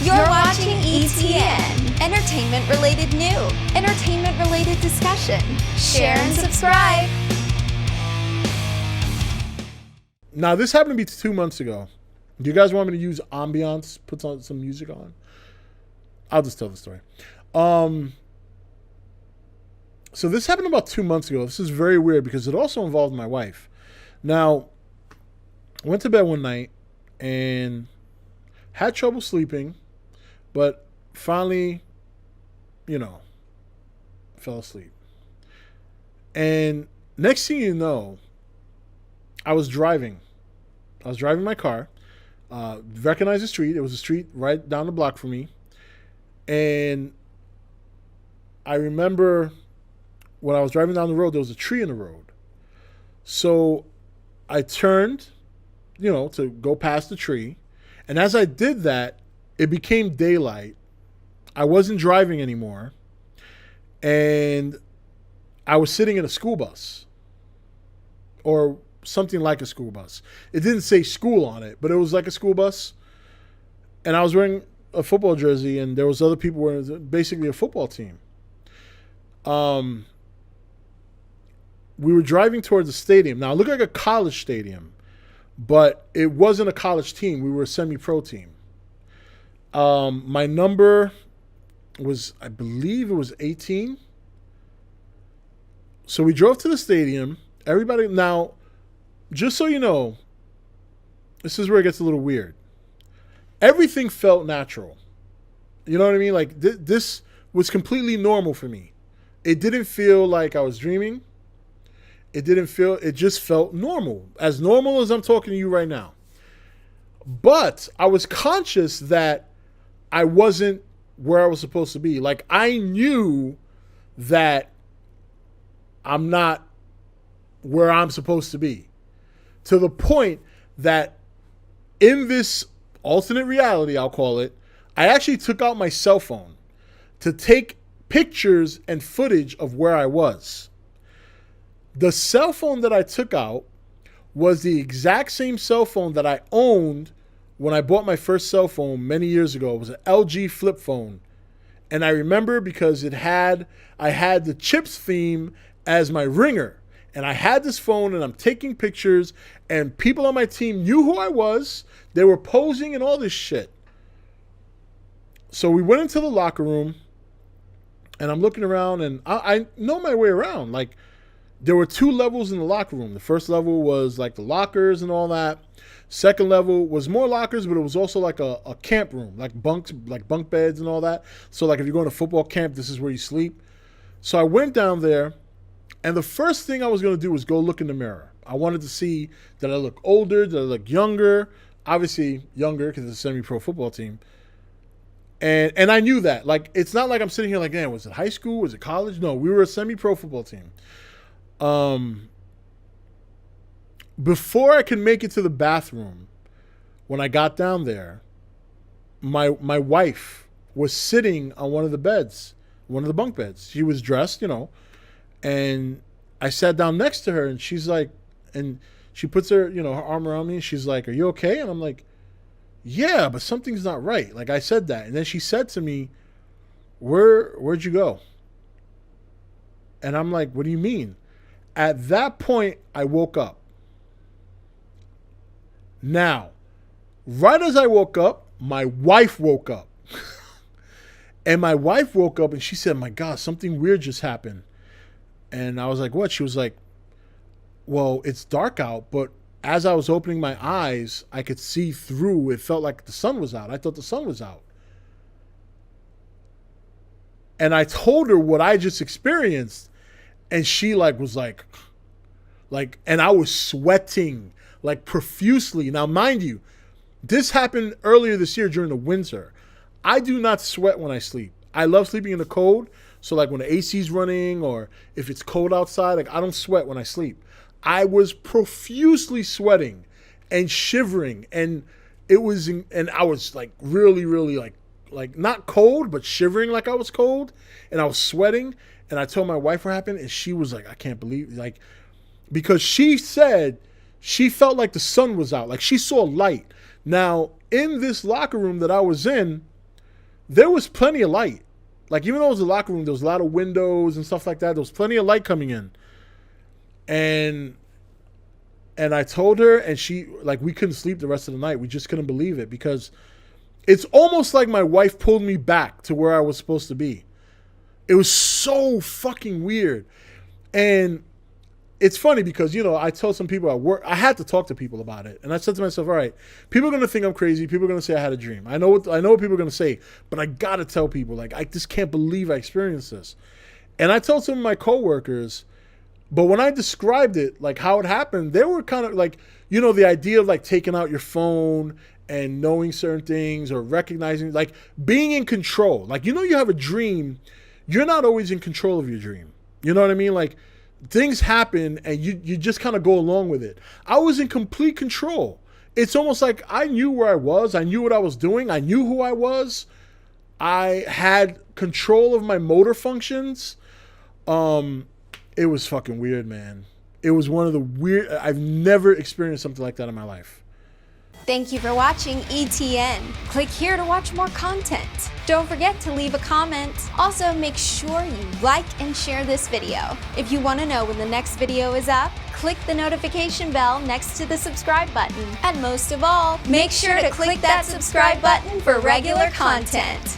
You're watching E.T.N. Entertainment-related new. Entertainment-related discussion. Share and subscribe. Now, this happened to me 2 months ago. Do you guys want me to use ambiance? Put some music on? I'll just tell the story. So this happened about 2 months ago. This is very weird because it also involved my wife. Now, I went to bed one night and had trouble sleeping, but finally, fell asleep. And next thing you know, I was driving my car, recognized the street. It was a street right down the block from me. And I remember when I was driving down the road, there was a tree in the road. So I turned, to go past the tree. And as I did that, it became daylight. I wasn't driving anymore. And I was sitting in a school bus or something like a school bus. It didn't say school on it, but it was like a school bus. And I was wearing a football jersey, and there was other people wearing basically a football team. We were driving towards the stadium. Now, it looked like a college stadium, but it wasn't a college team. We were a semi-pro team. My number was, I believe it was 18. So we drove to the stadium. Everybody, now, just so you know, this is where it gets a little weird. Everything felt natural. You know what I mean? Like, this was completely normal for me. It didn't feel like I was dreaming. It just felt normal. As normal as I'm talking to you right now. But I was conscious that I wasn't where I was supposed to be. Like, I knew that I'm not where I'm supposed to be. To the point that in this alternate reality, I'll call it, I actually took out my cell phone to take pictures and footage of where I was. The cell phone that I took out was the exact same cell phone that I owned when I bought my first cell phone many years ago. It was an LG flip phone. And I remember because I had the Chips theme as my ringer. And I had this phone and I'm taking pictures, and people on my team knew who I was. They were posing and all this shit. So we went into the locker room and I'm looking around, and I know my way around. Like, there were 2 levels in the locker room. The first level was like the lockers and all that. Second level was more lockers, but it was also like a camp room, like bunk beds and all that. So like if you're going to football camp, this is where you sleep. So I went down there, and the first thing I was going to do was go look in the mirror. I wanted to see, did I look older? Did I look younger? Obviously younger because it's a semi-pro football team. And I knew that. Like, it's not like I'm sitting here like, man, was it high school? Was it college? No, we were a semi-pro football team. Before I could make it to the bathroom, when I got down there, my wife was sitting on one of the beds, one of the bunk beds. She was dressed, and I sat down next to her, and she's like, and she puts her, her arm around me, and she's like, "Are you okay?" And I'm like, "Yeah, but something's not right." Like, I said that. And then she said to me, Where'd you go? And I'm like, "What do you mean?" At that point, I woke up. Now, right as I woke up, my wife woke up. And my wife woke up and she said, "My God, something weird just happened." And I was like, "What?" She was like, "Well, it's dark out, but as I was opening my eyes, I could see through. It felt like the sun was out. I thought the sun was out." And I told her what I just experienced. And she was like, and I was sweating like profusely. Now, mind you, this happened earlier this year during the winter. I do not sweat when I sleep. I love sleeping in the cold. So like when the AC's running or if it's cold outside, like I don't sweat when I sleep. I was profusely sweating and shivering, and I was like really, really like not cold, but shivering like I was cold, and I was sweating. And I told my wife what happened, and she was like, "I can't believe," because she said she felt like the sun was out, like she saw light. Now, in this locker room that I was in, there was plenty of light. Like, even though it was a locker room, there was a lot of windows and stuff like that. There was plenty of light coming in. And I told her, and she, like, we couldn't sleep the rest of the night. We just couldn't believe it, because it's almost like my wife pulled me back to where I was supposed to be. It was so fucking weird. And it's funny because, you know, I told some people at work, I had to talk to people about it. And I said to myself, all right, people are going to think I'm crazy. People are going to say I had a dream. I know what people are going to say, but I got to tell people, like, I just can't believe I experienced this. And I told some of my coworkers, but when I described it, like how it happened, they were kind of like, you know, the idea of like taking out your phone and knowing certain things or recognizing, like being in control. Like, you know, you have a dream, you're not always in control of your dream. You know what I mean? Like, things happen and you just kind of go along with it. I was in complete control. It's almost like I knew where I was. I knew what I was doing. I knew who I was. I had control of my motor functions. It was fucking weird, man. It was one of the weird, I've never experienced something like that in my life. Thank you for watching E.T.N. Click here to watch more content. Don't forget to leave a comment. Also, make sure you like and share this video. If you want to know when the next video is up, click the notification bell next to the subscribe button. And most of all, make sure to click that subscribe button for regular content.